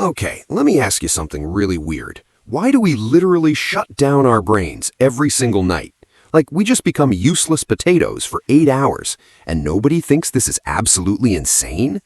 Okay, let me ask you something really weird. Why do we literally shut down our brains every single night? Like we just become useless potatoes for 8 hours, and nobody thinks this is absolutely insane?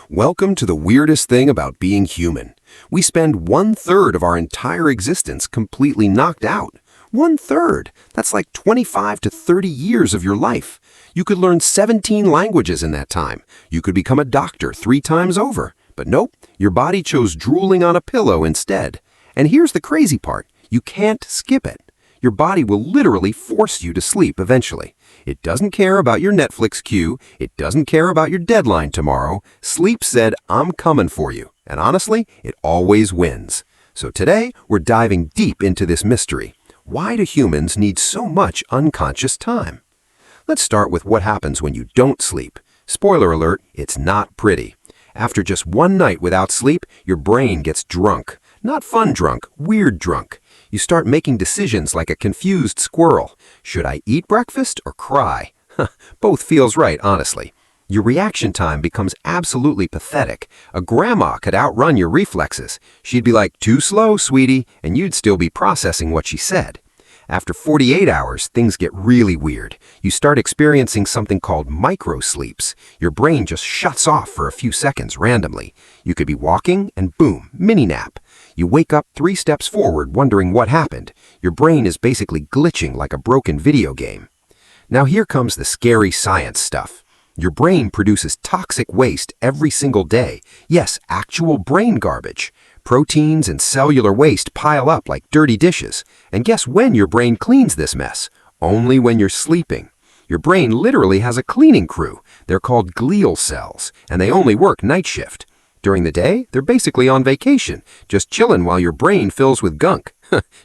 Welcome to the weirdest thing about being human. We spend 1/3 of our entire existence completely knocked out. 1/3! That's like 25 to 30 years of your life. You could learn 17 languages in that time. You could become a doctor 3 times over. But nope, your body chose drooling on a pillow instead. And here's the crazy part. You can't skip it. Your body will literally force you to sleep eventually. It doesn't care about your Netflix queue. It doesn't care about your deadline tomorrow. Sleep said, I'm coming for you. And honestly, it always wins. So today, we're diving deep into this mystery. Why do humans need so much unconscious time? Let's start with what happens when you don't sleep. Spoiler alert, it's not pretty. After just one night without sleep, your brain gets drunk. Not fun drunk, weird drunk. You start making decisions like a confused squirrel. Should I eat breakfast or cry? Both feels right, honestly. Your reaction time becomes absolutely pathetic. A grandma could outrun your reflexes. She'd be like, too slow, sweetie, and you'd still be processing what she said. After 48 hours, things get really weird. You start experiencing something called micro-sleeps. Your brain just shuts off for a few seconds randomly. You could be walking and boom, mini-nap. You wake up 3 steps forward wondering what happened. Your brain is basically glitching like a broken video game. Now here comes the scary science stuff. Your brain produces toxic waste every single day. Yes, actual brain garbage. Proteins and cellular waste pile up like dirty dishes. And guess when your brain cleans this mess? Only when you're sleeping. Your brain literally has a cleaning crew. They're called glial cells, and they only work night shift. During the day, they're basically on vacation, just chilling while your brain fills with gunk.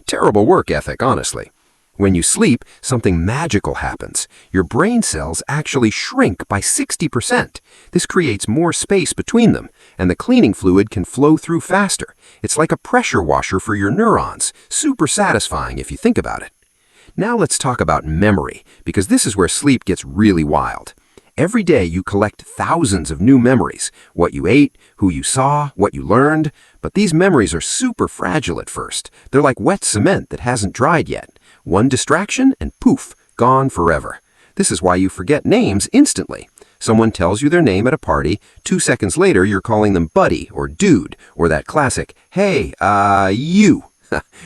Terrible work ethic, honestly. When you sleep, something magical happens. Your brain cells actually shrink by 60%. This creates more space between them, and the cleaning fluid can flow through faster. It's like a pressure washer for your neurons. Super satisfying if you think about it. Now let's talk about memory, because this is where sleep gets really wild. Every day you collect thousands of new memories. What you ate, who you saw, what you learned. But these memories are super fragile at first. They're like wet cement that hasn't dried yet. One distraction and poof, gone forever. This is why you forget names instantly. Someone tells you their name at a party, 2 seconds later you're calling them buddy or dude, or that classic, hey, you.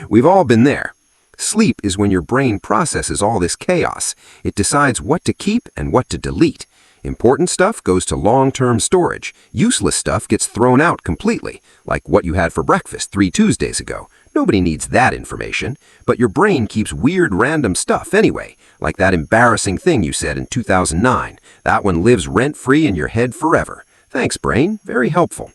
We've all been there. Sleep is when your brain processes all this chaos. It decides what to keep and what to delete. Important stuff goes to long-term storage. Useless stuff gets thrown out completely, like what you had for breakfast 3 Tuesdays ago. Nobody needs that information, but your brain keeps weird random stuff anyway, like that embarrassing thing you said in 2009. That one lives rent-free in your head forever. Thanks, brain. Very helpful.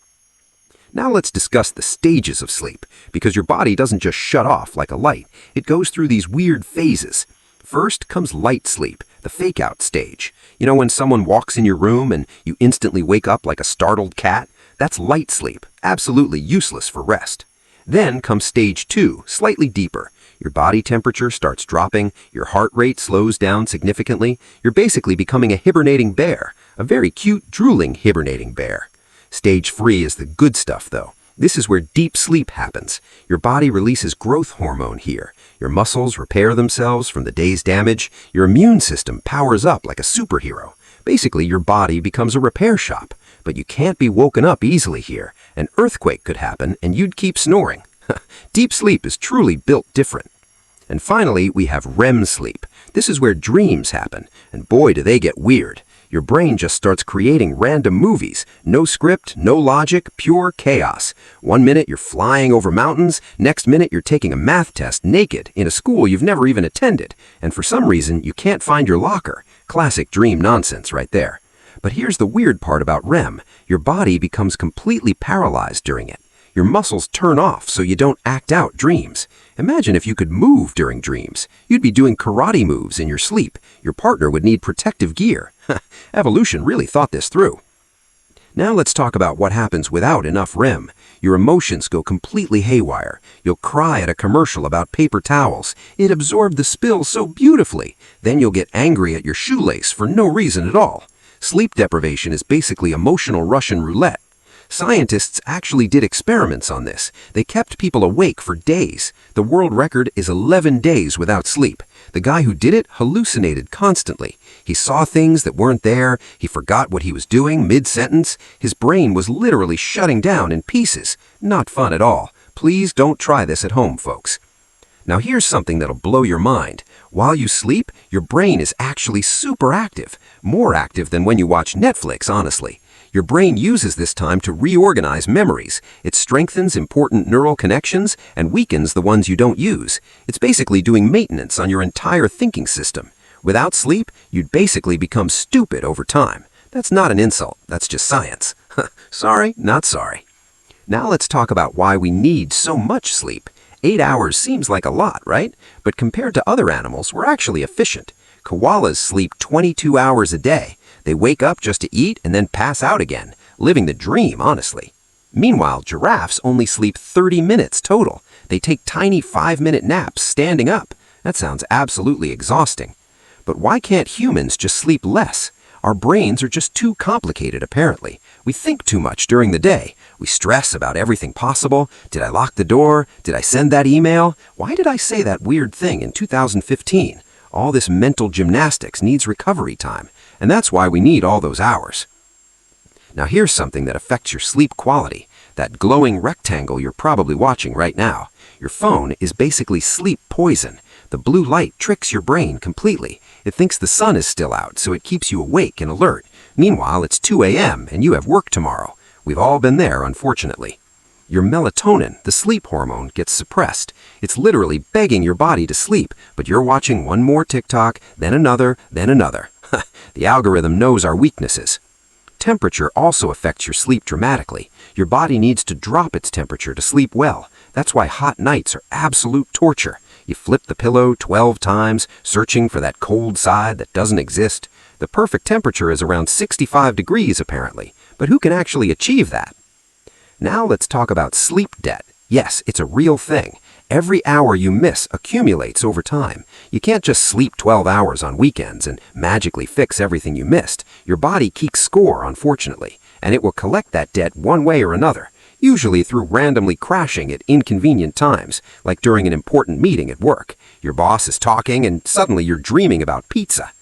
Now let's discuss the stages of sleep, because your body doesn't just shut off like a light. It goes through these weird phases. First comes light sleep, the fake-out stage. You know when someone walks in your room and you instantly wake up like a startled cat? That's light sleep, absolutely useless for rest. Then comes stage 2, slightly deeper. Your body temperature starts dropping, your heart rate slows down significantly. You're basically becoming a hibernating bear, a very cute, drooling hibernating bear. Stage 3 is the good stuff, though. This is where deep sleep happens. Your body releases growth hormone here. Your muscles repair themselves from the day's damage. Your immune system powers up like a superhero. Basically, your body becomes a repair shop. But you can't be woken up easily here. An earthquake could happen and you'd keep snoring. Deep sleep is truly built different. And finally, we have REM sleep. This is where dreams happen, and boy do they get weird. Your brain just starts creating random movies. No script, no logic, pure chaos. 1 minute you're flying over mountains, next minute you're taking a math test naked in a school you've never even attended, and for some reason you can't find your locker. Classic dream nonsense right there. But here's the weird part about REM. Your body becomes completely paralyzed during it. Your muscles turn off so you don't act out dreams. Imagine if you could move during dreams. You'd be doing karate moves in your sleep. Your partner would need protective gear. Evolution really thought this through. Now let's talk about what happens without enough REM. Your emotions go completely haywire. You'll cry at a commercial about paper towels. It absorbed the spill so beautifully. Then you'll get angry at your shoelace for no reason at all. Sleep deprivation is basically emotional Russian roulette. Scientists actually did experiments on this. They kept people awake for days. The world record is 11 days without sleep. The guy who did it hallucinated constantly. He saw things that weren't there. He forgot what he was doing mid-sentence. His brain was literally shutting down in pieces. Not fun at all. Please don't try this at home, folks. Now here's something that'll blow your mind. While you sleep, your brain is actually super active. More active than when you watch Netflix, honestly. Your brain uses this time to reorganize memories. It strengthens important neural connections and weakens the ones you don't use. It's basically doing maintenance on your entire thinking system. Without sleep, you'd basically become stupid over time. That's not an insult, that's just science. Sorry, not sorry. Now let's talk about why we need so much sleep. 8 hours seems like a lot, right? But compared to other animals, we're actually efficient. Koalas sleep 22 hours a day. They wake up just to eat and then pass out again, living the dream, honestly. Meanwhile, giraffes only sleep 30 minutes total. They take tiny 5-minute naps standing up. That sounds absolutely exhausting. But why can't humans just sleep less? Our brains are just too complicated, apparently. We think too much during the day. We stress about everything possible. Did I lock the door? Did I send that email? Why did I say that weird thing in 2015? All this mental gymnastics needs recovery time, and that's why we need all those hours. Now here's something that affects your sleep quality. That glowing rectangle you're probably watching right now. Your phone is basically sleep poison. The blue light tricks your brain completely. It thinks the sun is still out, so it keeps you awake and alert. Meanwhile, it's 2 a.m. and you have work tomorrow. We've all been there, unfortunately. Your melatonin, the sleep hormone, gets suppressed. It's literally begging your body to sleep, but you're watching one more TikTok, then another, then another. The algorithm knows our weaknesses. Temperature also affects your sleep dramatically. Your body needs to drop its temperature to sleep well. That's why hot nights are absolute torture. You flip the pillow 12 times, searching for that cold side that doesn't exist. The perfect temperature is around 65 degrees, apparently. But who can actually achieve that? Now let's talk about sleep debt. Yes, it's a real thing. Every hour you miss accumulates over time. You can't just sleep 12 hours on weekends and magically fix everything you missed. Your body keeps score, unfortunately, and it will collect that debt one way or another, usually through randomly crashing at inconvenient times, like during an important meeting at work. Your boss is talking and suddenly you're dreaming about pizza.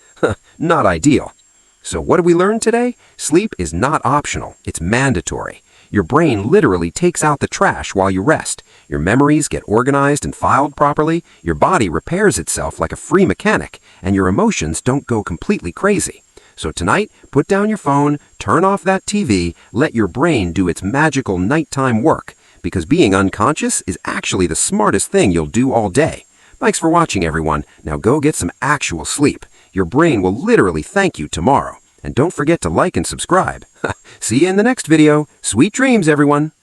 Not ideal. So what did we learn today? Sleep is not optional, it's mandatory. Your brain literally takes out the trash while you rest. Your memories get organized and filed properly, your body repairs itself like a free mechanic, and your emotions don't go completely crazy. So tonight, put down your phone, turn off that TV, let your brain do its magical nighttime work, because being unconscious is actually the smartest thing you'll do all day. Thanks for watching, everyone. Now go get some actual sleep. Your brain will literally thank you tomorrow. And don't forget to like and subscribe. See you in the next video. Sweet dreams, everyone.